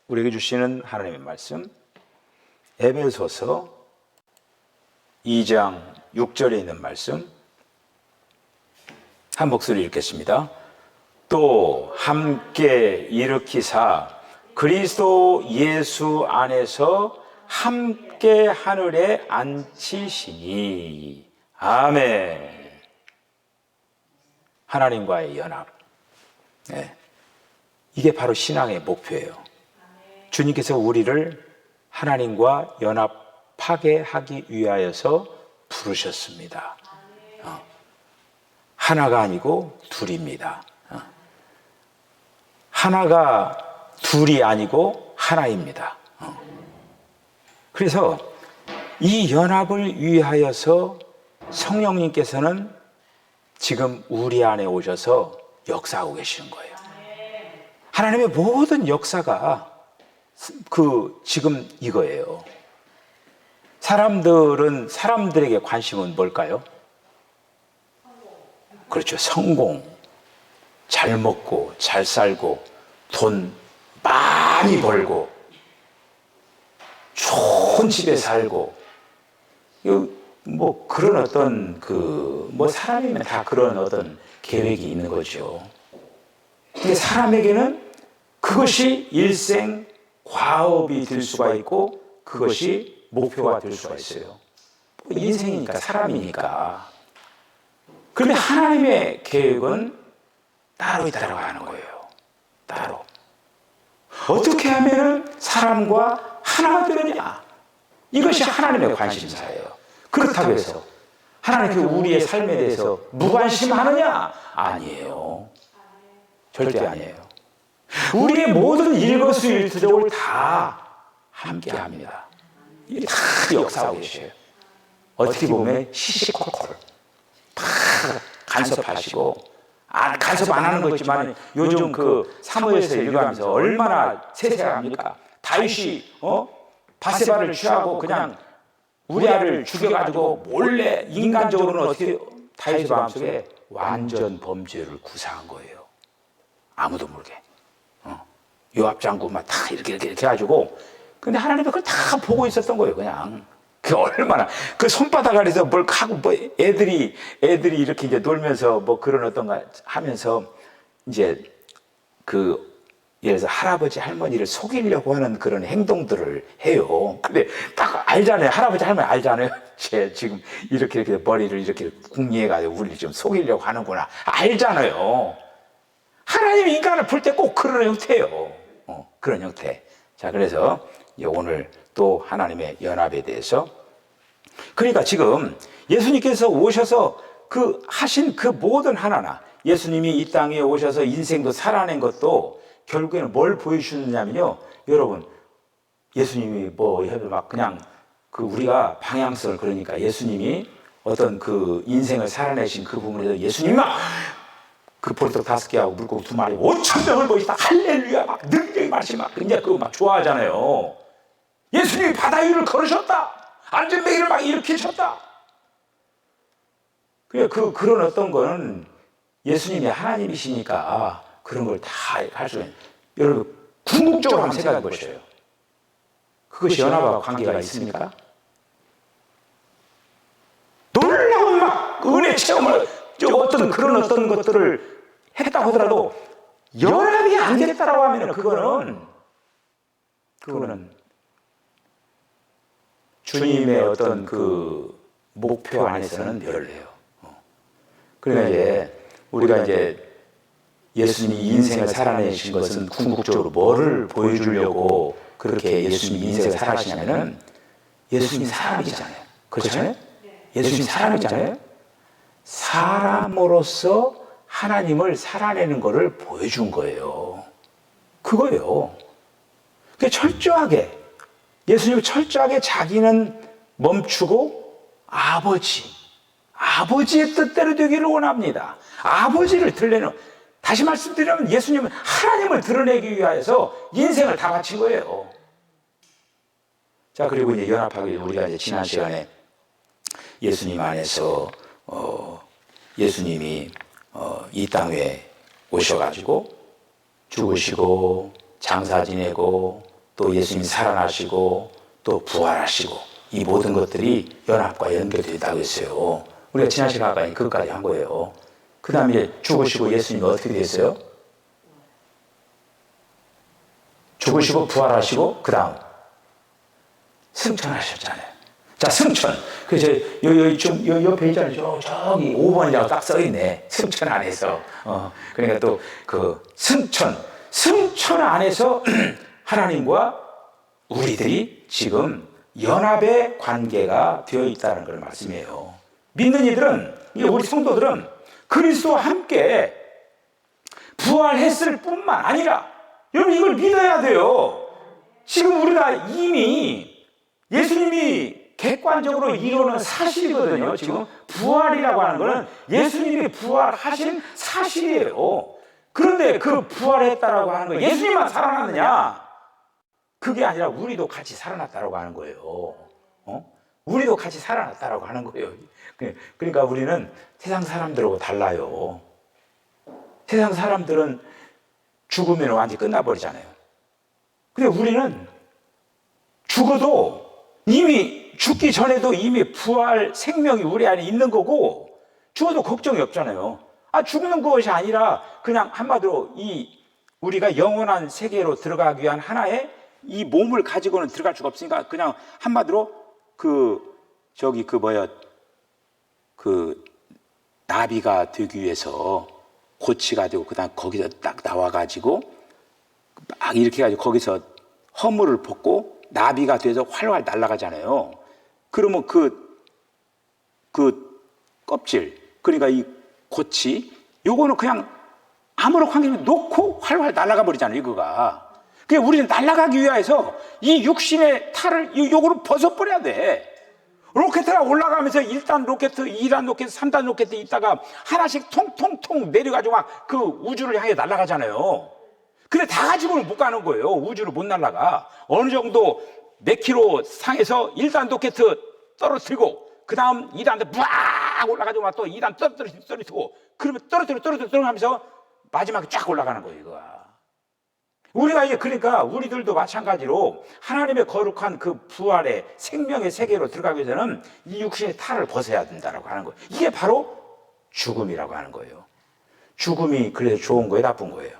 우리에게 주시는 하나님의 말씀, 에베소서 2장 6절에 있는 말씀, 한 목소리 읽겠습니다. 또 함께 일으키사 그리스도 예수 안에서 함께 하늘에 앉히시니. 아멘. 하나님과의 연합, 이게 바로 신앙의 목표예요. 주님께서 우리를 하나님과 연합하게 하기 위하여서 부르셨습니다. 하나가 아니고 둘입니다. 하나가 둘이 아니고 하나입니다. 그래서 이 연합을 위하여서 성령님께서는 지금 우리 안에 오셔서 역사하고 계시는 거예요. 하나님의 모든 역사가 지금 이거예요. 사람들에게 관심은 뭘까요? 그렇죠. 성공, 잘 먹고, 잘 살고, 돈 많이 벌고, 좋은 집에 살고, 뭐 그런 어떤 사람이면 다 그런 어떤 계획이 있는 거죠. 근데 사람에게는 그것이 일생 과업이 될 수가 있고, 그것이 목표가 될 수가 있어요. 인생이니까, 사람이니까. 그런데 하나님의 계획은 따로 가는 거예요. 따로. 어떻게 하면 사람과 하나가 되느냐? 이것이 하나님의 관심사예요. 그렇다고 해서 하나님께서 우리의 삶에 대해서 무관심하느냐? 아니에요. 절대 아니에요. 우리의 모든 일거수일투족을 다 함께합니다. 이게 다 역사하고 계셔요. 어떻게 보면 시시콜콜 다 간섭하시고, 간섭 안 하는 거 있지만 요즘 사무엘서 읽어가면서 얼마나 세세합니까? 다윗이 바세바를 취하고 그냥 우리아를 죽여가지고 몰래, 인간적으로는 어떻게 다윗의 마음속에 완전 범죄를 구사한 거예요. 아무도 모르게. 요압 장군 막 다 이렇게 해가지고. 근데 하나님은 그걸 다 보고 있었던 거예요, 그냥. 그 얼마나, 손바닥 아래서 뭘 하고, 애들이 이렇게 이제 놀면서 그런 어떤 거 하면서, 이제 예를 들어서 할아버지, 할머니를 속이려고 하는 그런 행동들을 해요. 근데 딱 알잖아요. 할아버지, 할머니 알잖아요. 쟤 지금 이렇게 머리를 이렇게 궁리해가지고 우리를 좀 속이려고 하는구나. 알잖아요. 하나님이 인간을 볼 때 꼭 그런 형태예요. 그런 형태. 자, 그래서 오늘 또 하나님의 연합에 대해서, 그러니까 지금 예수님께서 오셔서 하신 모든 하나나, 예수님이 이 땅에 오셔서 인생도 살아낸 것도 결국에는 뭘 보여주셨느냐면요, 여러분, 예수님이 막 그냥 우리가 방향성을, 그러니까 예수님이 어떤 인생을 살아내신 그 부분에서 예수님이 막 보리떡 5개하고 물고기 2마리 5,000명을 보시다 할렐루야 막 능력의 말씀 막 이제 막 좋아하잖아요. 예수님이 바다 위를 걸으셨다. 안전뱅이를 막 일으키셨다. 그런 어떤 거는 예수님이 하나님이시니까 그런 걸 다 할 수 있는. 여러분, 궁극적으로 한번 생각해 보셔요. 그것이 연합과 관계가 있습니까? 놀라운 막 은혜 체험을, 그런 어떤 것들을 했다고 하더라도 연합이 안 됐다라고 하면 그거는 주님의 어떤 목표 안에서는 별로예요. 그러니까 이제 우리가 예수님이 인생을 살아내신 것은 궁극적으로 뭐를 보여주려고 그렇게 예수님이 인생을 살아내시냐면은, 예수님이 사람이잖아요. 그렇잖아요? 예수님이 사람이잖아요. 사람으로서 하나님을 살아내는 것을 보여준 거예요. 그거예요. 철저하게, 예수님이 철저하게 자기는 멈추고 아버지의 뜻대로 되기를 원합니다. 아버지를 드러내는, 다시 말씀드리면 예수님은 하나님을 드러내기 위해서 인생을 다 바친 거예요. 자, 그리고 이제 연합하게, 우리가 이제 지난 시간에 예수님 안에서 예수님이 이 땅에 오셔가지고 죽으시고 장사 지내고 또 예수님이 살아나시고 또 부활하시고 이 모든 것들이 연합과 연결되어 있다고 했어요. 우리가 지난 시간까지 그것까지 한 거예요. 그 다음에 죽으시고 예수님이 어떻게 됐어요? 죽으시고 부활하시고 그 다음 승천하셨잖아요. 자, 승천. 그래서 요 옆에 있잖아요. 저기 5번이라고 딱 써있네. 승천 안에서. 그러니까 또 그 승천 안에서 하나님과 우리들이 지금 연합의 관계가 되어 있다는 걸 말씀이에요. 믿는 이들은, 우리 성도들은 그리스도와 함께 부활했을 뿐만 아니라, 여러분 이걸 믿어야 돼요. 지금 우리가 이미 예수님이 객관적으로 이루는 사실이거든요. 지금 부활이라고 하는 것은 예수님이 부활하신 사실이에요. 그런데 그 부활했다라고 하는 거 예수님만 살아났느냐? 그게 아니라 우리도 같이 살아났다라고 하는 거예요. 우리도 같이 살아났다라고 하는 거예요. 그러니까 우리는 세상 사람들하고 달라요. 세상 사람들은 죽으면 완전히 끝나버리잖아요. 근데 우리는 죽어도 이미 죽기 전에도 이미 부활 생명이 우리 안에 있는 거고 죽어도 걱정이 없잖아요. 죽는 것이 아니라 그냥 한마디로 우리가 영원한 세계로 들어가기 위한 하나의 이 몸을 가지고는 들어갈 수가 없으니까 그냥 한마디로 나비가 되기 위해서 고치가 되고 그다음 거기서 딱 나와가지고 막 이렇게 해가지고 거기서 허물을 벗고 나비가 돼서 활활 날아가잖아요. 그러면 그 껍질, 그러니까 이 고치, 요거는 그냥 아무런 관계없이 놓고 활활 날아가 버리잖아요, 이거가. 그러니까 우리는 날아가기 위해서 이 육신의 탈을 요거를 벗어버려야 돼. 로켓트가 올라가면서 1단 로켓, 2단 로켓, 3단 로켓 있다가 하나씩 통통통 내려가지고 막 그 우주를 향해 날아가잖아요. 근데 다 가지고는 못 가는 거예요. 우주를 못 날아가. 어느 정도 몇 킬로 상에서 1단 로켓 떨어뜨리고 그 다음 2단도 막 올라가지고 또 2단 떨어뜨리고 그러면 떨어뜨려 하면서 마지막에 쫙 올라가는 거예요, 이거가. 우리가 이제 그러니까 우리들도 마찬가지로 하나님의 거룩한 그 부활의 생명의 세계로 들어가기 위해서는 이 육신의 탈을 벗어야 된다라고 하는 거예요. 이게 바로 죽음이라고 하는 거예요. 죽음이 그래서 좋은 거예요, 나쁜 거예요?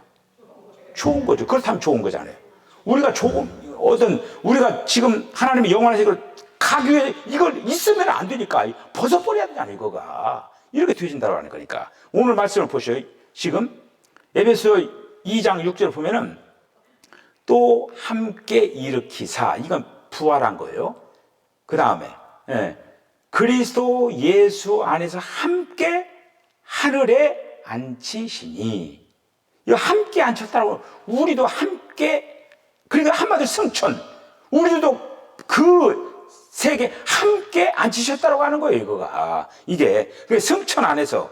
좋은 거죠. 그렇다면 좋은 거잖아요. 우리가 우리가 지금 하나님의 영원한 세계를 가기 위해 이걸 있으면 안 되니까 벗어버려야 되잖아요, 이거가. 이렇게 되어진다고 하는 거니까. 오늘 말씀을 보셔요. 지금 에베소 2장 6절을 보면은 또 함께 일으키사, 이건 부활한 거예요. 그 다음에 그리스도 예수 안에서 함께 하늘에 앉히시니, 이거 함께 앉혔다고, 우리도 함께, 그러니까 한마디로 승천, 우리도 그 세계 함께 앉히셨다고 하는 거예요, 이거가. 이게 승천 안에서.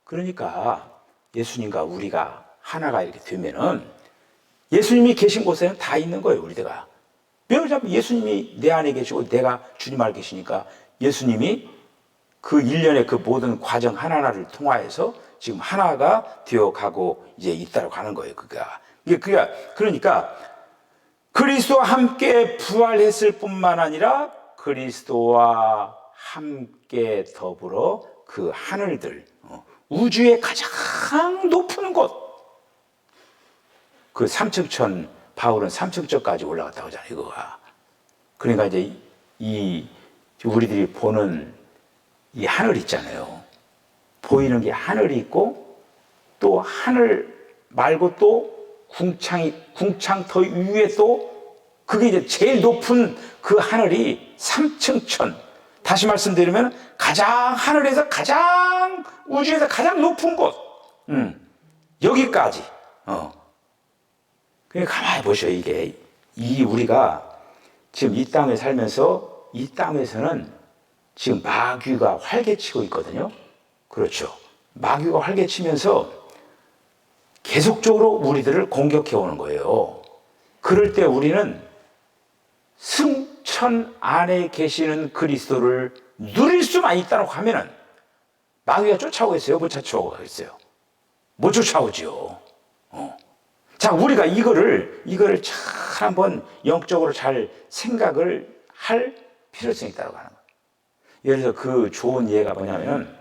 그러니까 예수님과 우리가 하나가 이렇게 되면은 예수님이 계신 곳에는 다 있는 거예요, 우리가. 왜냐하면 예수님이 내 안에 계시고 내가 주님 안에 계시니까 예수님이 그 일련의 그 모든 과정 하나하나를 통하여서 지금 하나가 되어가고 이제 있다고 하는 거예요, 그러니까 그리스도와 함께 부활했을 뿐만 아니라 그리스도와 함께 더불어 그 하늘들, 우주의 가장 높은 곳, 그 삼층천, 바울은 삼층천까지 올라갔다고 하잖아요, 이거가. 그러니까 이제 우리들이 보는 이 하늘 있잖아요. 보이는 게 하늘이 있고, 또 하늘 말고 또 궁창 더 위에 또, 그게 이제 제일 높은 그 하늘이 삼층천. 다시 말씀드리면 하늘에서 우주에서 가장 높은 곳. 여기까지. 그러니까 가만히 보셔. 우리가 지금 이 땅에 살면서 이 땅에서는 지금 마귀가 활개치고 있거든요. 그렇죠. 마귀가 활개치면서 계속적으로 우리들을 공격해 오는 거예요. 그럴 때 우리는 승천 안에 계시는 그리스도를 누릴 수만 있다고 하면은 마귀가 쫓아오겠어요? 못 쫓아오겠어요? 못 쫓아오죠. 자, 우리가 이거를 잘 한번 영적으로 잘 생각을 할 필요성이 있다고 하는 거예요. 예를 들어 그 좋은 예가 뭐냐면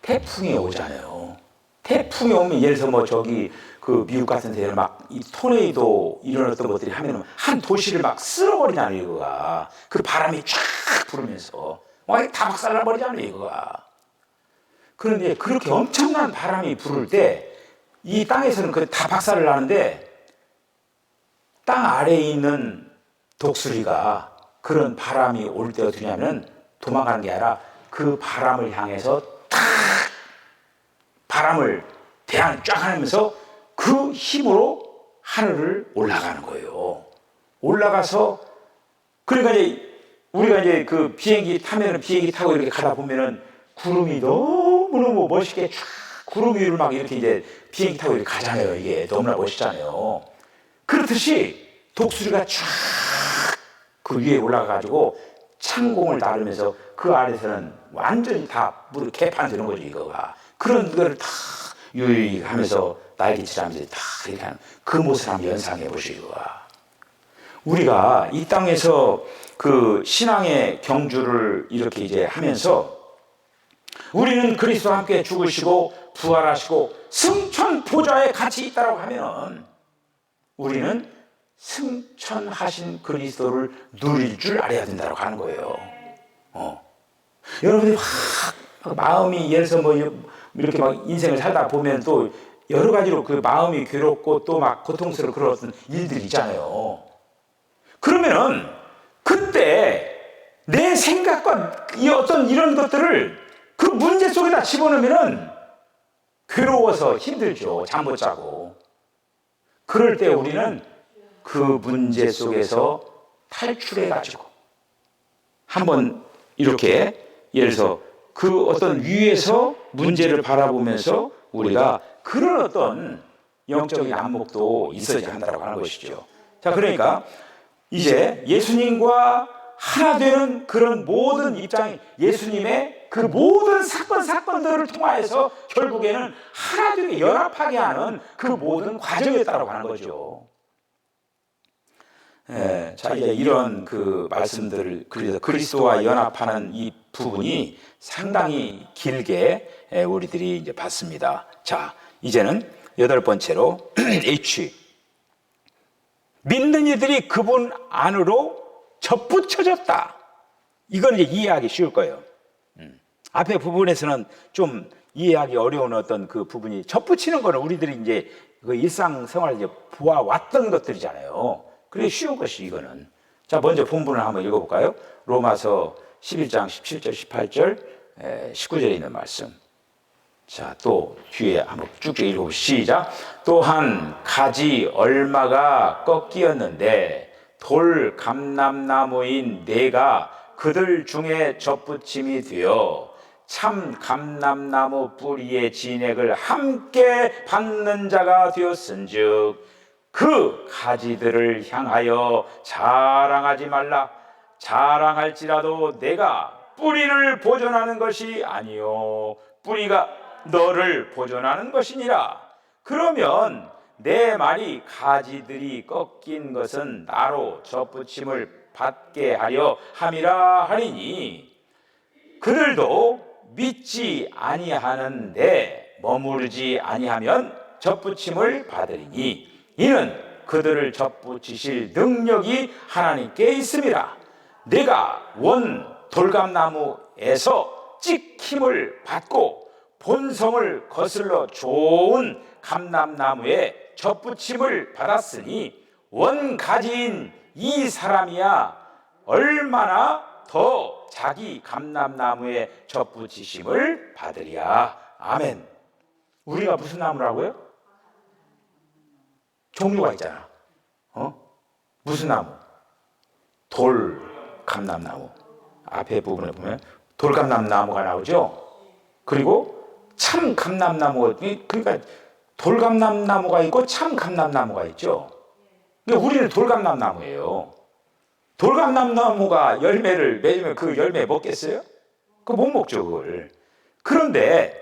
태풍이 오잖아요. 태풍이 오면 예를 들어서 뭐 저기 그 미국 같은 데는 막 이 토네이도 이런 어떤 것들이 하면 한 도시를 막 쓸어버리잖아요, 이거가. 그 바람이 쫙 불으면서 막 다 박살나버리잖아요, 이거가. 그런데 그렇게 엄청난 바람이 불을 때 이 땅에서는 그 다 박살을 나는데 땅 아래에 있는 독수리가 그런 바람이 올 때 어떻게 하냐면 도망가는 게 아니라 그 바람을 향해서 탁 바람을 대항 쫙 하면서 그 힘으로 하늘을 올라가는 거예요. 올라가서 그러니까 이제 우리가 이제 그 비행기 타면은 비행기 타고 이렇게 가다 보면은 구름이 너무너무 멋있게 쫙 구름 위를 막 이렇게 이제 비행기 타고 이렇게 가잖아요. 이게 너무나 멋있잖아요. 그렇듯이 독수리가 쫙 그 위에 올라가가지고 창공을 나르면서 그 아래서는 완전히 다 물이 개판되는 거죠, 이거가. 그런 거를 다 유유히 하면서 날개치라면서 다 이렇게 하는 그 모습을 한번 연상해 보시고. 우리가 이 땅에서 그 신앙의 경주를 이렇게 이제 하면서 우리는 그리스도와 함께 죽으시고 부활하시고 승천 보좌에 같이 있다라고 하면은 우리는 승천하신 그리스도를 누릴 줄 알아야 된다고 하는 거예요. 여러분이 막 마음이 예를 들어서 뭐 이렇게 막 인생을 살다 보면 또 여러 가지로 그 마음이 괴롭고 또 막 고통스러운 그런 어떤 일들이 있잖아요. 그러면은 그때 내 생각과 이 어떤 이런 것들을 그 문제 속에다 집어넣으면은 괴로워서 힘들죠. 잠 못 자고. 그럴 때 우리는 그 문제 속에서 탈출해가지고 한번 이렇게 예를 들어서 그 어떤 위에서 문제를 바라보면서 우리가 그런 어떤 영적인 안목도 있어야 한다고 하는 것이죠. 자, 그러니까 이제 예수님과 하나 되는 그런 모든 입장이 예수님의 그 모든 사건들을 통하여서 결국에는 하나 되게 연합하게 하는 그 모든 과정이었다고 하는 거죠. 자, 이제 이런 그 말씀들을 그래서 그리스도와 연합하는 이 부분이 상당히 길게 우리들이 이제 봤습니다. 자, 이제는 8번째로 H. 믿는 이들이 그분 안으로 접붙여졌다. 이건 이제 이해하기 쉬울 거예요. 앞에 부분에서는 좀 이해하기 어려운 어떤 그 부분이 접붙이는 거는 우리들이 이제 그 일상생활에 이제 보아왔던 것들이잖아요. 그래 쉬운 것이 이거는. 자, 먼저 본문을 한번 읽어볼까요? 로마서 11장 17절, 18절, 19절에 있는 말씀. 자, 또 뒤에 한번 쭉쭉 읽어보시죠. 시작. 또한 가지 얼마가 꺾이었는데 돌 감람나무인 내가 그들 중에 접붙임이 되어 참 감람나무 뿌리의 진액을 함께 받는 자가 되었은즉 그 가지들을 향하여 자랑하지 말라. 자랑할지라도 내가 뿌리를 보존하는 것이 아니요 뿌리가 너를 보존하는 것이니라. 그러면 내 말이 가지들이 꺾인 것은 나로 접붙임을 받게 하려 함이라 하리니 그들도 믿지 아니하는데 머무르지 아니하면 접붙임을 받으리니 이는 그들을 접붙이실 능력이 하나님께 있음이라. 내가 원 돌감나무에서 찍힘을 받고 본성을 거슬러 좋은 감람나무에 접붙임을 받았으니 원가지인 이 사람이야 얼마나 더 자기 감람나무에 접붙이심을 받으리야. 아멘. 우리가 무슨 나무라고요? 종류가 있잖아. 무슨 나무? 돌 감람나무. 앞에 부분에 보면 돌 감람나무가 나오죠. 그리고 참 감람나무. 그러니까 돌 감람나무가 있고 참 감람나무가 있죠. 그러니까 우리는 돌 감람나무예요. 돌 감람나무가 열매를 맺으면 그 열매 먹겠어요? 그거 못 먹죠, 그걸. 그런데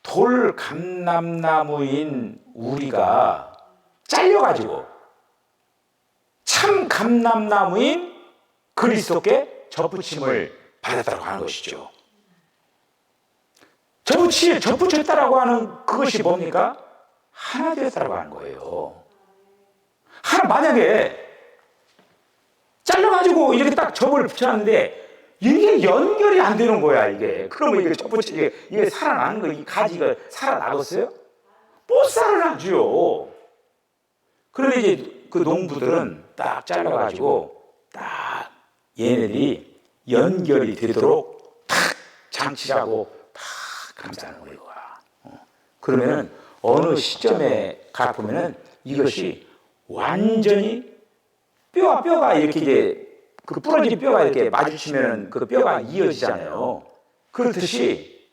돌 감람나무인 우리가 잘려가지고 감람나무인 그리스도께 접붙임을 받았다고 하는 것이죠. 접붙였다라고 하는 그것이 뭡니까? 하나 되었다라고 하는 거예요. 하나, 만약에 잘라가지고 이렇게 딱 접을 붙여놨는데 이게 연결이 안 되는 거야, 이게. 그러면 이게 접붙이, 이게 살아나는 거, 이 가지가 살아나겠어요? 못 살아나죠. 그런데 이제 그 농부들은 딱 잘라가지고 딱 얘네들이 연결이 되도록 탁 장치하고 탁 감싸는 거예요. 그러면은 어느 시점에 가보면은 이것이 완전히 뼈가 이렇게 이제 그 부러진 뼈가 이렇게 마주치면은 그 뼈가 이어지잖아요. 그렇듯이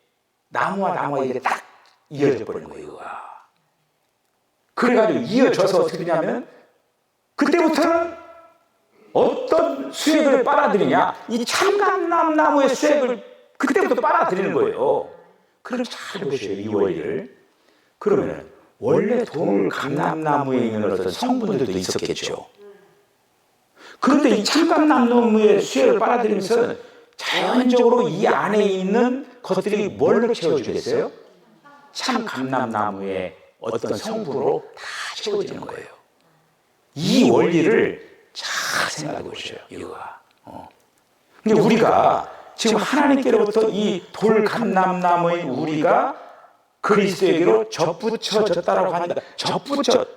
나무와 이게 딱 이어져 버리는 거예요. 그래가지고 이어져서 어떻게 되냐면 그때부터는 어떤 수액을 빨아들이냐, 이 참감람나무의 수액을 그때부터 빨아들이는 거예요. 그럼 잘 보세요, 이 원리를. 그러면 원래 돌감람나무에 있는 어떤 성분들도 있었겠죠. 그런데 이 참감람나무의 수액을 빨아들이면서 자연적으로 이 안에 있는 것들이 뭘로 채워주겠어요? 참감람나무의 어떤 성분으로 다 채워지는 거예요. 이 원리를 잘 생각해 보셔요, 이거가. 그러니까 우리가 지금 하나님께로부터 이 돌감람나무인 우리가 그리스도에게로 접붙여졌다라고 합니다.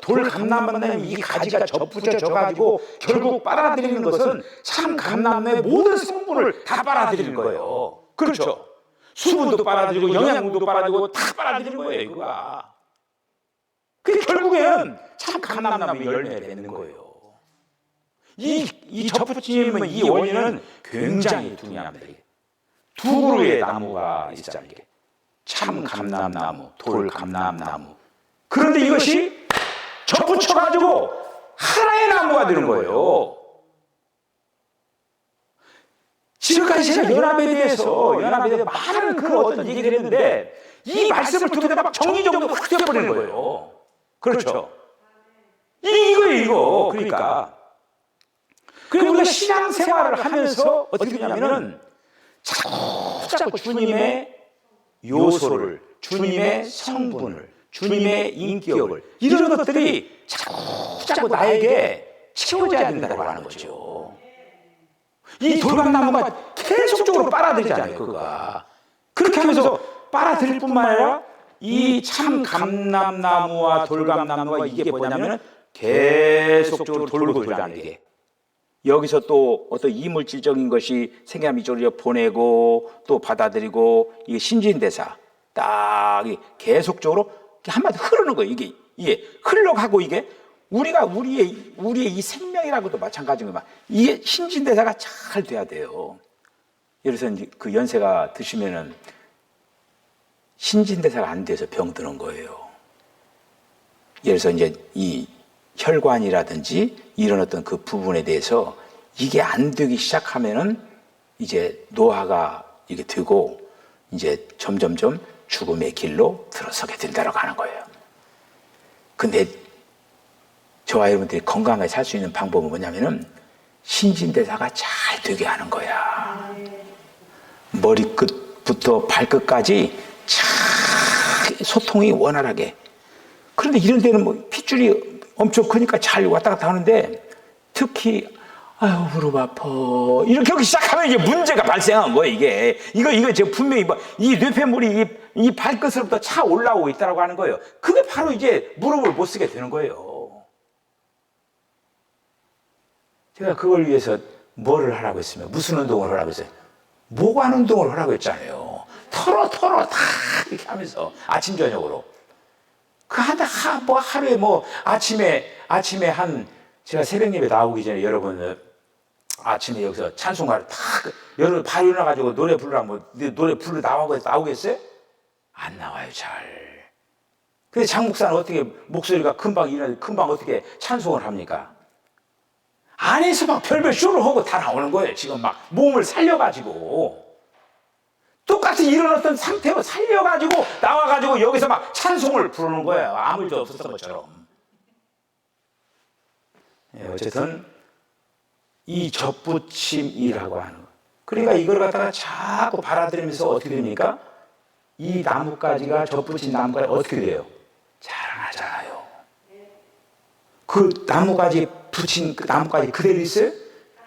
돌감람나무의 이 가지가 접붙여져가지고 결국 빨아들이는 것은 참감람나무의 모든 성분을 다 빨아들이는 거예요. 그렇죠? 수분도 빨아들이고 영양분도 빨아들이고 다 빨아들이는 거예요, 이거가. 그 결국에는 참감람나무의 열매가 되는 거예요. 이 접붙임은, 이 원리는 굉장히 중요합니다. 두 그루의 나무가 있잖아요. 참감람나무, 돌감람나무. 그런데 이것이 접붙여가지고 하나의 나무가 되는 거예요. 지금까지 제가 연합에 대해서 많은 그 어떤 얘기를 했는데 이 말씀을 듣게 되면 막 정리정돈 확 되어버리는 거예요. 그렇죠? 이거. 그러니까 우리가 신앙생활을 하면서 어떻게 되냐면은 자꾸 주님의 요소를, 주님의 성분을, 주님의 인격을, 이런 것들이 자꾸 나에게 채워져야 된다고 하는 거죠. 이 돌감나무가 계속적으로 빨아들이잖아요, 그거가. 그렇게 하면서 빨아들일 뿐만 아니라 이 참감람나무와 돌감나무가 이게 뭐냐면 계속적으로 돌고 돌아가는 게, 여기서 또 어떤 이물질적인 것이 생겨나면 이쪽으로 보내고 또 받아들이고, 이게 신진대사 딱 계속적으로 한마디 흐르는 거예요. 이게 흘러가고, 이게 우리의 이 생명이라고도 마찬가지인 거예요. 이게 신진대사가 잘 돼야 돼요. 예를 들어서 이제 그 연세가 드시면은 신진대사가 안 돼서 병 드는 거예요. 예를 들어서 이제 이 혈관이라든지 이런 어떤 그 부분에 대해서 이게 안 되기 시작하면은 이제 노화가 이게 되고 이제 점점점 죽음의 길로 들어서게 된다고 하는 거예요. 근데 저와 여러분들이 건강하게 살 수 있는 방법은 뭐냐면은 신진대사가 잘 되게 하는 거야. 머리끝부터 발끝까지 잘 소통이 원활하게. 그런데 이런 데는 뭐 핏줄이 엄청 크니까 잘 왔다 갔다 하는데, 특히 아유 무릎 아파 이렇게 하기 시작하면 이제 문제가 발생한 거예요. 이거 지금 분명히 이 뇌폐물이 이 발끝으로부터 차 올라오고 있다고 하는 거예요. 그게 바로 이제 무릎을 못 쓰게 되는 거예요. 제가 그걸 위해서 뭐를 하라고 했으면, 무슨 운동을 하라고 했어요? 모관 운동을 하라고 했잖아요. 털어 다 이렇게 하면서 아침 저녁으로. 하루에 아침에 제가 새벽 예배 나오기 전에 여러분 아침에 여기서 찬송가를 여러분 바로 일어나가지고 노래 부르라면 노래 부르러 나오겠어요? 안 나와요, 잘. 근데 장 목사는 어떻게 목소리가 금방 어떻게 찬송을 합니까? 안에서 막 별별 쇼를 하고 다 나오는 거예요. 지금 막 몸을 살려가지고. 똑같이 이런 어떤 상태로 살려가지고 나와가지고 여기서 막 찬송을 부르는 거예요. 아무 일도 없었던 것처럼. 어쨌든 이 접붙임이라고 하는 거예요. 그러니까 이걸 갖다가 자꾸 받아들이면서 어떻게 됩니까? 이 나뭇가지가 접붙인 나뭇가지 어떻게 돼요? 자라나잖아요. 그 나뭇가지 붙인 그 나뭇가지 그대로 있어요?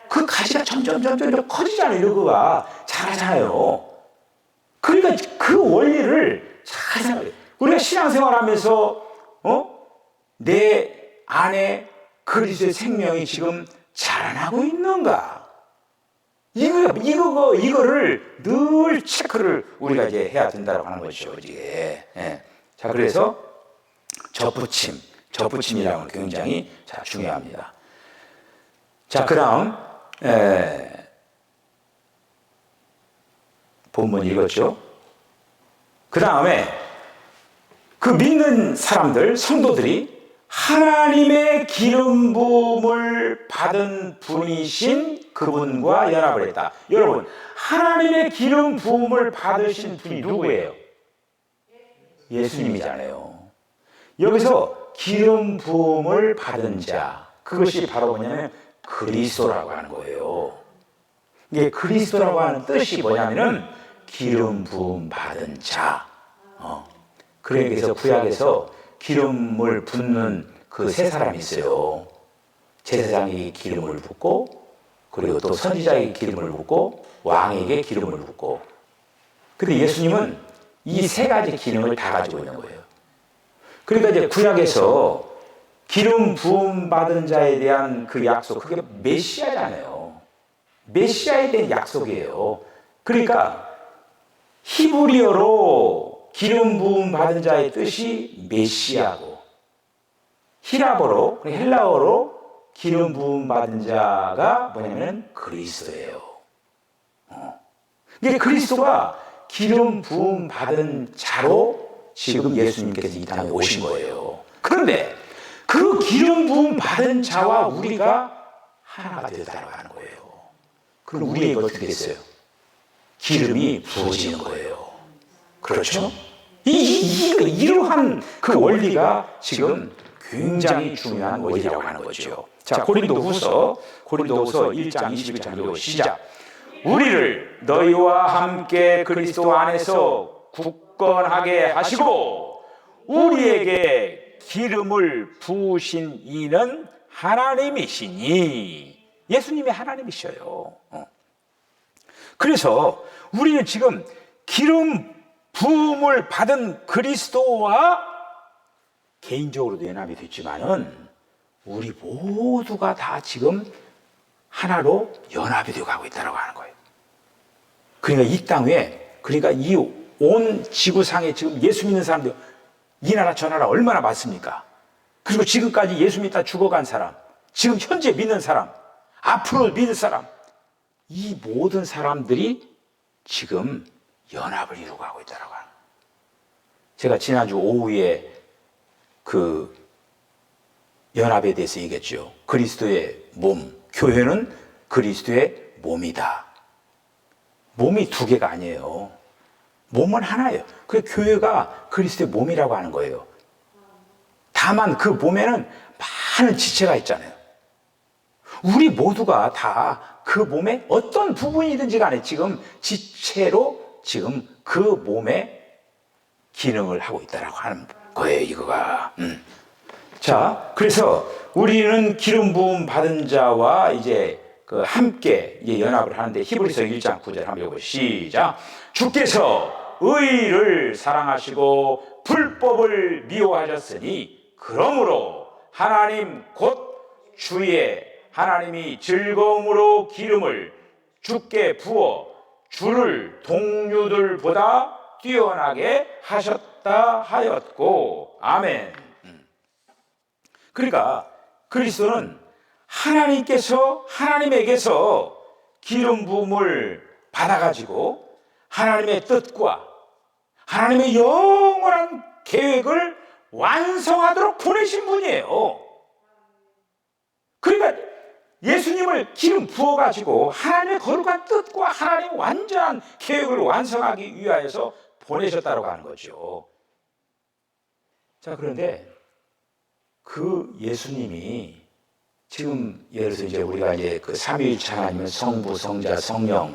그 가지가 점점 커지잖아요. 이거가 자라잖아요. 그러니까 그 원리를 잘 생각해요. 우리가 신앙생활하면서 내 안에 그리스도의 생명이 지금 자라나고 있는가? 이거를 늘 체크를 우리가 이제 해야 된다고 하는 것이죠. 이게. 예. 자, 그래서 접붙임이라는 건 굉장히 중요합니다. 자, 그 다음, 본문 읽었죠? 그 다음에 그 믿는 사람들, 성도들이 하나님의 기름 부음을 받은 분이신 그분과 연합을 했다. 여러분, 하나님의 기름 부음을 받으신 분이 누구예요? 예수님이잖아요. 여기서 기름 부음을 받은 자, 그것이 바로 뭐냐면 그리스도라고 하는 거예요. 이게 그리스도라고 하는 뜻이 뭐냐면은 기름 부음 받은 자. 그래서 구약에서 기름을 붓는 그 세 사람이 있어요. 제사장에게 기름을 붓고, 그리고 또 선지자에게 기름을 붓고, 왕에게 기름을 붓고. 근데 예수님은 이 세 가지 기능을 다 가지고 있는 거예요. 그러니까 이제 구약에서 기름 부음 받은 자에 대한 그 약속, 그게 메시아잖아요. 메시아에 대한 약속이에요. 그러니까 히브리어로 기름 부음 받은 자의 뜻이 메시아고, 히라보로, 헬라어로 기름 부음 받은 자가 뭐냐면 그리스도예요. 이게 그리스도가 기름 부음 받은 자로 지금 예수님께서 이 땅에 오신 거예요. 그런데 그 기름 부음 받은 자와 우리가 하나가 되었다고 하는 거예요. 그럼 우리에게 어떻게 됐어요? 기름이 부어지는 거예요. 그렇죠? 이러한 그 원리가 지금 굉장히 중요한 원리라고 하는 거죠. 자, 고린도후서 1장 21절 시작. 우리를 너희와 함께 그리스도 안에서 굳건하게 하시고 우리에게 기름을 부으신 이는 하나님이시니. 예수님이 하나님이셔요. 그래서 우리는 지금 기름 부음을 받은 그리스도와 개인적으로도 연합이 됐지만은 우리 모두가 다 지금 하나로 연합이 되어 가고 있다고 하는 거예요. 그러니까 이 땅에, 그러니까 이 온 지구상에 지금 예수 믿는 사람들, 이 나라 저 나라 얼마나 많습니까? 그리고 지금까지 예수 믿다 죽어간 사람, 지금 현재 믿는 사람, 앞으로 믿을 사람, 이 모든 사람들이 지금 연합을 이루어가고 있다고 하는 거예요. 제가 지난주 오후에 그 연합에 대해서 얘기했죠. 그리스도의 몸, 교회는 그리스도의 몸이다. 몸이 두 개가 아니에요. 몸은 하나예요. 그 교회가 그리스도의 몸이라고 하는 거예요. 다만 그 몸에는 많은 지체가 있잖아요. 우리 모두가 다 그 몸의 어떤 부분이든지 간에 지금 지체로 지금 그 몸의 기능을 하고 있다라고 하는 거예요, 이거가. 자, 그래서 우리는 기름 부음 받은 자와 이제 그 함께 이제 연합을 하는데 히브리서 1장 9절 한번 읽어보시죠. 시작. 주께서 의를 사랑하시고 불법을 미워하셨으니 그러므로 하나님 곧 주의 하나님이 즐거움으로 기름을 주께 부어 주를 동료들보다 뛰어나게 하셨다 하였고. 아멘. 그러니까 그리스도는 하나님에게서 기름 부음을 받아가지고 하나님의 뜻과 하나님의 영원한 계획을 완성하도록 보내신 분이에요. 그러니까 예수님을 기름 부어가지고 하나님의 거룩한 뜻과 하나님의 완전한 계획을 완성하기 위하여서 보내셨다고 하는 거죠. 자, 그런데 그 예수님이 지금 예를 들어서 이제 우리가 이제 그 삼위일체 하나님은 성부, 성자, 성령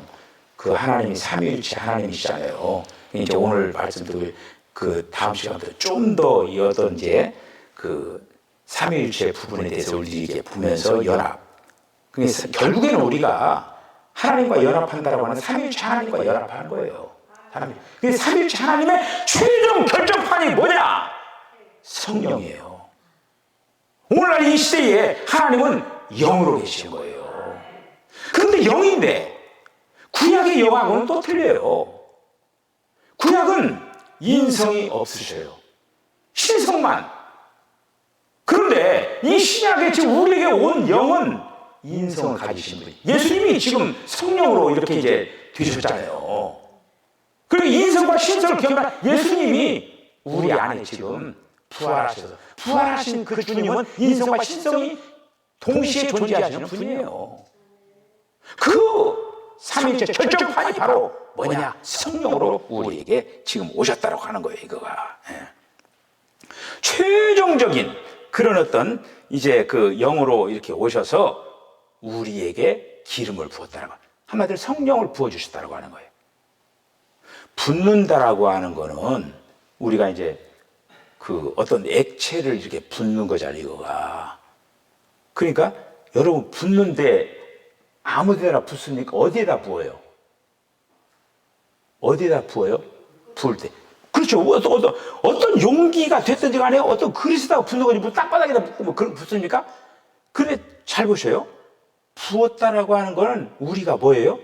그 하나님이 삼위일체 하나님이시잖아요. 이제 오늘 말씀드릴 그 다음 시간부터 좀 더 이 어떤 이제 그 삼위일체 부분에 대해서 우리 이렇게 보면서 연합. 그래서 결국에는 우리가 하나님과 연합한다라고 하는 삼위일체 하나님과 연합하는 거예요. 하나님. 그 삼위일체 하나님의 최종 결정판이 뭐냐? 성령이에요. 오늘날 이 시대에 하나님은 영으로 계시는 거예요. 그런데 영인데 구약의 영하고는 또 틀려요. 구약은 인성이 없으셔요. 신성만. 그런데 이 신약에 지금 우리에게 온 영은 인성을 가지신 분이. 예수님이 지금 성령으로 이렇게 이제 되셨잖아요. 그리고 인성과 신성을 겸한 예수님이 우리 안에 지금 부활하셔서 부활하신 그 주님은 인성과 신성이 동시에 존재하시는 분이에요. 그 삼위일체 결정판이 바로 뭐냐? 성령으로 우리에게 지금 오셨다고 하는 거예요. 이거가 최종적인 그런 어떤 이제 그 영으로 이렇게 오셔서 우리에게 기름을 부었다라고, 한마디로 성령을 부어주셨다라고 하는 거예요. 붓는다라고 하는 거는 우리가 이제 그 어떤 액체를 이렇게 붓는 거잖아요, 이거가. 그러니까 여러분 붓는데 아무 데나 붓습니까? 어디에다 부어요? 어디에다 부어요? 부을 때. 그렇죠. 어떤 용기가 됐든지 간에 어떤 그릇에다가 붓는 거지, 뭐 땅바닥에다 붓고 뭐 붓습니까? 근데 잘 보셔요. 부었다라고 하는 거는 우리가 뭐예요?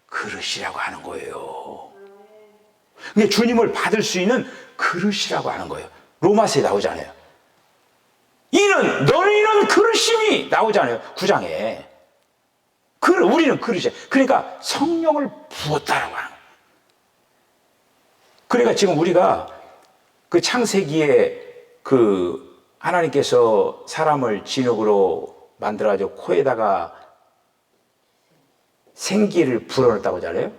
그릇이라고 하는 거예요. 그게 주님을 받을 수 있는 그릇이라고 하는 거예요. 로마서에 나오잖아요. 너희는 그릇임이 나오잖아요. 9장에. 우리는 그릇이에요. 그러니까 성령을 부었다라고 하는 거예요. 그러니까 지금 우리가 그 창세기에 그 하나님께서 사람을 진흙으로 만들어가지고 코에다가 생기를 불어넣었다고 하잖아요.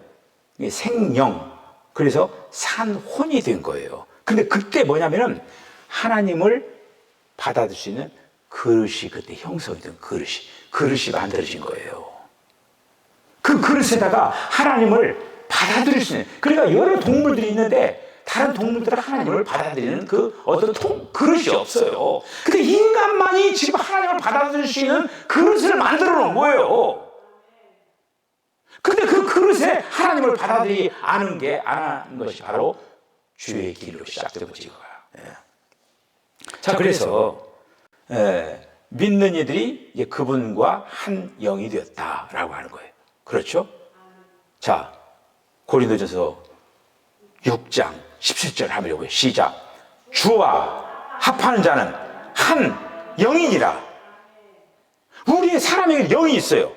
이게 생령. 그래서 산혼이 된 거예요. 근데 그때 뭐냐면은 하나님을 받아들일 수 있는 그릇이 그때 형성이 된 그릇이 만들어진 거예요. 그 그릇에다가 하나님을 받아들일 수 있는, 그러니까 여러 동물들이 있는데 다른 동물들은 하나님을 받아들이는 그 어떤 그릇이 없어요. 근데 인간만이 지금 하나님을 받아들일 수 있는 그릇을 만들어 놓은 거예요. 근데 그 그릇에 하나님을 받아들이지 않은 것이 바로 주의 길로 시작된 거지. 자, 그래서 믿는 이들이 이제 그분과 한 영이 되었다라고 하는 거예요. 그렇죠? 자, 고린도전서 6장 17절 한번 읽어보세요. 시작. 주와 합하는 자는 한 영이니라. 우리의 사람에게 영이 있어요.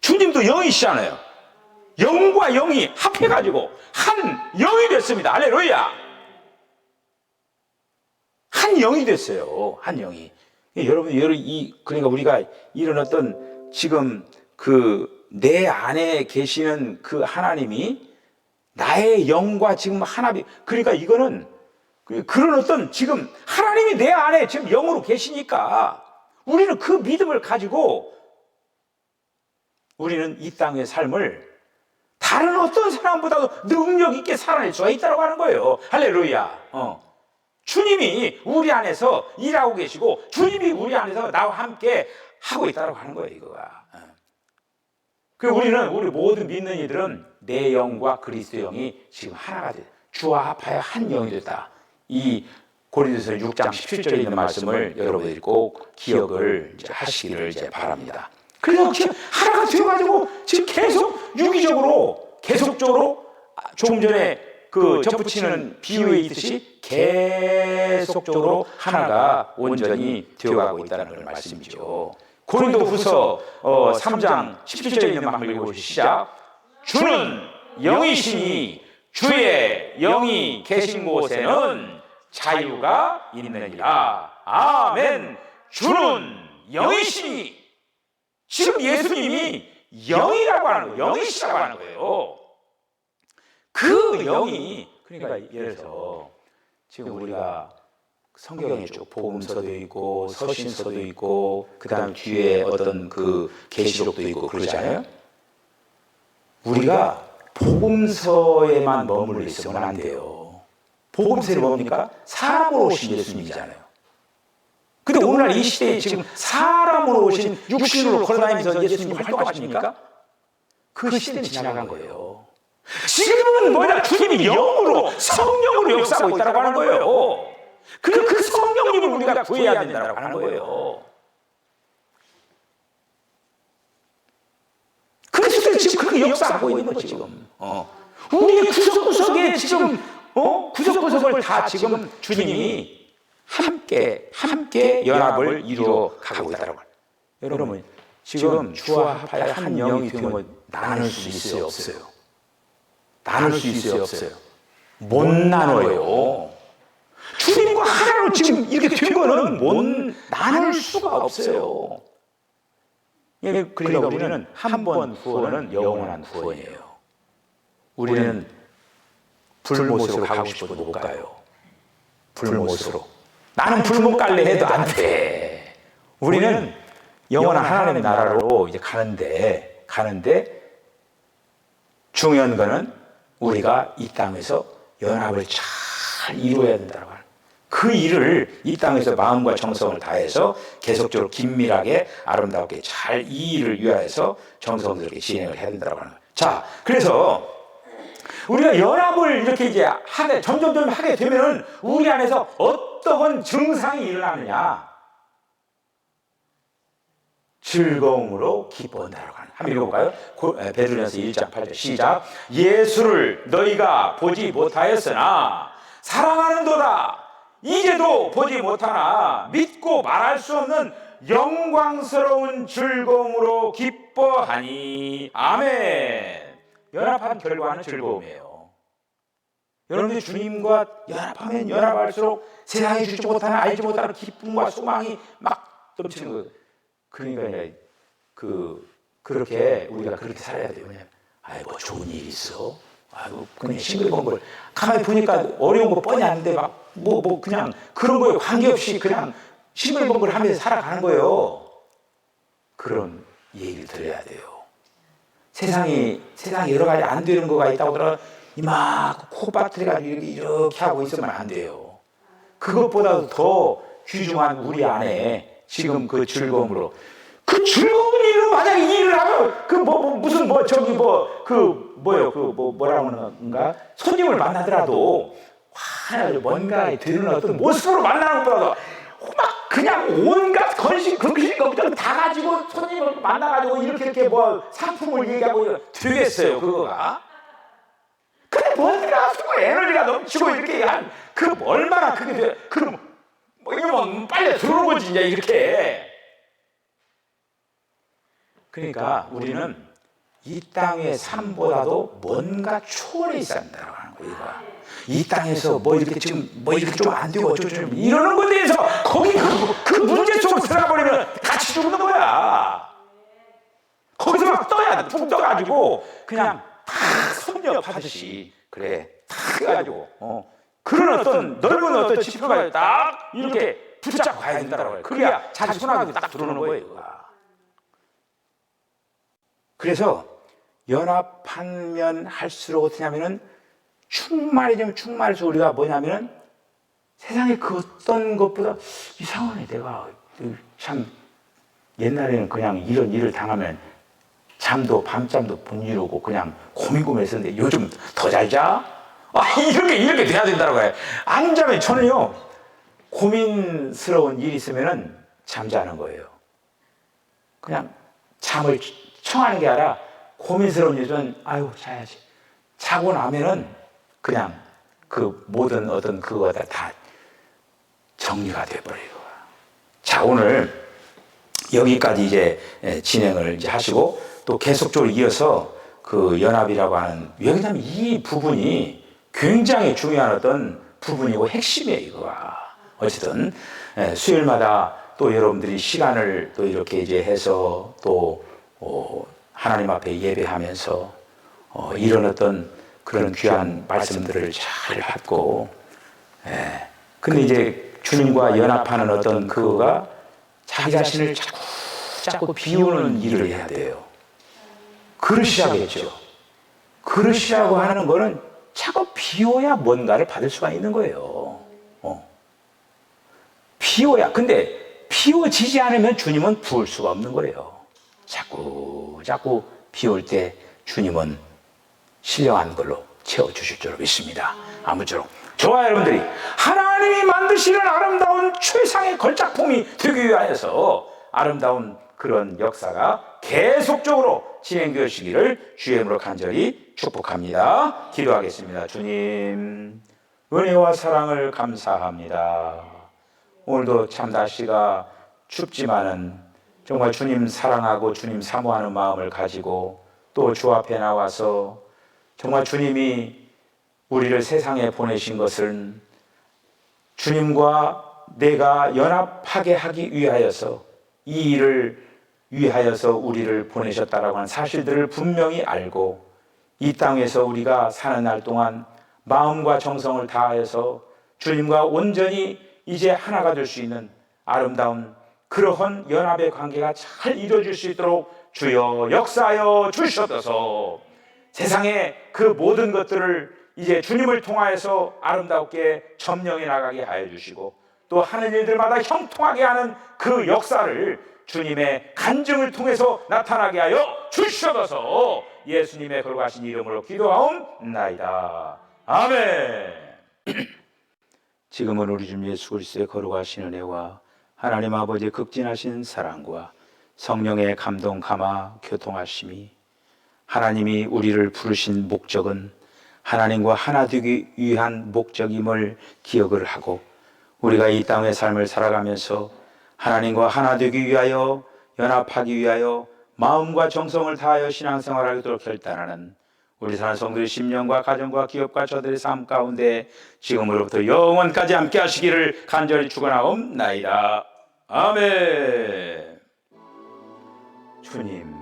주님도 영이시잖아요. 영과 영이 합해가지고 한 영이 됐습니다. 할렐루야. 한 영이 됐어요. 한 영이. 여러분, 그러니까 우리가 이런 어떤 지금 그 내 안에 계시는 그 하나님이 나의 영과 지금 하나님, 그러니까 이거는 그런 어떤 지금 하나님이 내 안에 지금 영으로 계시니까 우리는 그 믿음을 가지고 우리는 이 땅의 삶을 다른 어떤 사람보다도 능력 있게 살아낼 수가 있다고 하는 거예요. 할렐루야. 주님이 우리 안에서 일하고 계시고 주님이 우리 안에서 나와 함께 하고 있다고 하는 거예요, 이거가. 우리 모든 믿는 이들은 내 영과 그리스도 영이 지금 하나가 돼. 주와 합하여 한 영이 됐다. 이 고린도서 6장 17절에 있는 말씀을 여러분들이 꼭 기억을 하시기를 이제 바랍니다. 그래서 하나가 되어가지고 지금 계속 유기적으로 계속적으로 조금 전에 그 접붙이는 비유에 있듯이 계속적으로 하나가 온전히 되어가고 있다는 걸 말씀이죠. 고린도후서 3장 17절에 있는 말씀을 읽어보시죠. 시작. 주는 영이시니 주의 영이 계신 곳에는 자유가 있느니라. 아멘. 주는 영이시니, 지금 예수님이 영이라고 하는 거예요. 영이시라고 하는 거예요. 그 영이, 그러니까 예를 들어서 지금 우리가 성경에 쭉 복음서도 있고 서신서도 있고 그다음 뒤에 어떤 그 계시록도 있고 그러잖아요. 우리가 복음서에만 머물러 있으면 안 돼요. 복음서는 뭡니까? 사람으로 오신 예수님이잖아요. 근데 오늘날 이 시대에 지금 사람으로 오신 육신으로 걸어다니면서 예수님 활동하십니까? 그 시대는 지나간 거예요. 지금은 뭐냐? 주님이 영으로 성령으로 역사하고 있다고 하는 거예요. 그 성령님을 우리가 구해야 된다고 하는 거예요. 그리스도는 지금 그렇게 역사하고 있는 거 지금. 우리의 구석구석에 지금 구석구석을 다 지금 주님이 함께 연합을 이루어 가고 있다고. 여러분 지금 주와 합하여 한 영이 되면 나눌 수 있어요, 없어요? 나눌 수 있어요, 없어요? 못 나눠요. 주님과 하나로 지금 이렇게 된 거는 못 나눌 수가 없어요. 그러니까 우리는 한 번 구원은 영원한 구원이에요. 우리는 불못으로 가고 싶어도 못 가요. 불못으로. 나는 불못 갈래 해도 안 돼. 우리는 영원한 하나님의 나라로 이제 가는데 중요한 거는 우리가 이 땅에서 연합을 잘 이루어야 된다고 하는. 그 일을 이 땅에서 마음과 정성을 다해서 계속적으로 긴밀하게 아름답게 잘 이 일을 위하여서 정성스럽게 진행을 해야 된다고 하는 거예요. 자, 그래서 우리가 연합을 이렇게 이제 점점 하게 되면은 우리 안에서 어떠한 증상이 일어나느냐? 즐거움으로 기뻐한다라고 하는. 한번 읽어볼까요? 베드로전서 1장 8절 시작. 예수를 너희가 보지 못하였으나 사랑하는도다. 이제도 보지 못하나 믿고 말할 수 없는 영광스러운 즐거움으로 기뻐하니. 아멘. 연합한 결과는 즐거움이에요. 여러분들이 주님과 연합하면 연합할수록 세상에 주지 못하는 알지 못하는 기쁨과 소망이 막 넘치는 거예요. 그러니까 그렇게 우리가 그렇게 살아야 돼요. 뭐 좋은 일이 있어. 그냥 싱글벙글 가만히 보니까 어려운 거 뻔히 아는데 그냥 그런 거에 관계없이 그냥 싱글벙글 하면서 살아가는 거예요. 그런 얘기를 들어야 돼요. 세상에 여러 가지 안 되는 거가 있다고 하더라도 이만큼 코 빠뜨려가지고 이렇게 하고 있으면 안 돼요. 그것보다도 더 귀중한 우리 안에 지금 그 즐거움으로, 그 즐거운 일로 만약에 이 일을 하면 뭐라고 하는가, 손님을 만나더라도 뭔가 되는 어떤 모습으로 만나는 것보다도 막 그냥 온갖 건식 다 가지고 손님을 만나가지고 이렇게 상품을 얘기하고 되겠어요, 그거가? 근데 뭔가 에너지가 넘치고 이렇게 얼마나 그게 돼? 그럼 이러면 빨리 들어오는 거지, 이제 이렇게. 그러니까 우리는 이 땅의 삶보다도 뭔가 초월해 있어야 한다고 하는 거예요. 이 땅에서 이렇게 좀 안 되고 어쩌고 이러는 것에 대해서 거기 그 문제 속으로 들어가 버리면 같이 죽는 거야. 거기서 막 떠야 돼. 푹 떠가지고 그냥 다 섭렵하듯이 탁 해가지고 그런 어떤 넓은 어떤 지표가 딱 이렇게 붙잡고 가야 된다고 해요. 그래야 자기 손아귀에 딱 들어오는 거예요. 그래서 연합하면 할수록 어떻게 하면은 충만해서 우리가 뭐냐면은 세상에 그 어떤 것보다 이상하네. 내가 참 옛날에는 그냥 이런 일을 당하면 밤잠도 못 이루고 그냥 고민했었는데 요즘 더 잘 자? 이렇게 돼야 된다고 해요. 안 자면 저는요, 고민스러운 일이 있으면은 잠자는 거예요. 그냥 잠을 청하는 게 아니라 고민스러운 일은 자야지. 자고 나면은 그냥 그 모든 어떤 그거가 다 정리가 돼버려요. 자, 오늘 여기까지 이제 진행을 이제 하시고 또 계속적으로 이어서 그 연합이라고 하는, 왜냐하면 이 부분이 굉장히 중요한 어떤 부분이고 핵심이에요, 이거가. 어쨌든 수요일마다 또 여러분들이 시간을 또 이렇게 이제 해서 또 하나님 앞에 예배하면서 이런 어떤 그런 귀한 말씀들을 잘 받고, 근데 이제 주님과 연합하는 어떤 그거가 자기 자신을 자꾸 비우는 일을 해야 돼요. 그릇이라겠죠. 그릇이라고 하는 거는 자꾸 비워야 뭔가를 받을 수가 있는 거예요. 비워야. 근데 비워지지 않으면 주님은 부을 수가 없는 거예요. 자꾸 비울 때 주님은 신령한 걸로 채워주실 줄 믿습니다. 아무쪼록 좋아요. 여러분들이 하나님이 만드시는 아름다운 최상의 걸작품이 되기 위하여서 아름다운 그런 역사가 계속적으로 진행되시기를 주의 이름으로 간절히 축복합니다. 기도하겠습니다. 주님, 은혜와 사랑을 감사합니다. 오늘도 참 날씨가 춥지만은 정말 주님 사랑하고 주님 사모하는 마음을 가지고 또 주 앞에 나와서 정말 주님이 우리를 세상에 보내신 것은 주님과 내가 연합하게 하기 위하여서, 이 일을 위하여서 우리를 보내셨다라고 하는 사실들을 분명히 알고 이 땅에서 우리가 사는 날 동안 마음과 정성을 다하여서 주님과 온전히 이제 하나가 될 수 있는 아름다운 그러한 연합의 관계가 잘 이루어질 수 있도록 주여 역사하여 주시옵소서. 세상의 그 모든 것들을 이제 주님을 통하여서 아름답게 점령해 나가게 하여 주시고 또 하는 일들마다 형통하게 하는 그 역사를 주님의 간증을 통해서 나타나게 하여 주시옵소서. 예수님의 거룩하신 이름으로 기도하옵나이다. 아멘. 지금은 우리 주 예수 그리스도의 거룩하신 은혜와 하나님 아버지의 극진하신 사랑과 성령의 감동 감화 교통하심이, 하나님이 우리를 부르신 목적은 하나님과 하나 되기 위한 목적임을 기억을 하고 우리가 이 땅의 삶을 살아가면서 하나님과 하나 되기 위하여 연합하기 위하여 마음과 정성을 다하여 신앙생활하도록 결단하는 우리 사는 성도의 심령과 가정과 기업과 저들의 삶 가운데 지금으로부터 영원까지 함께 하시기를 간절히 축원하옵나이다. 아멘. 주님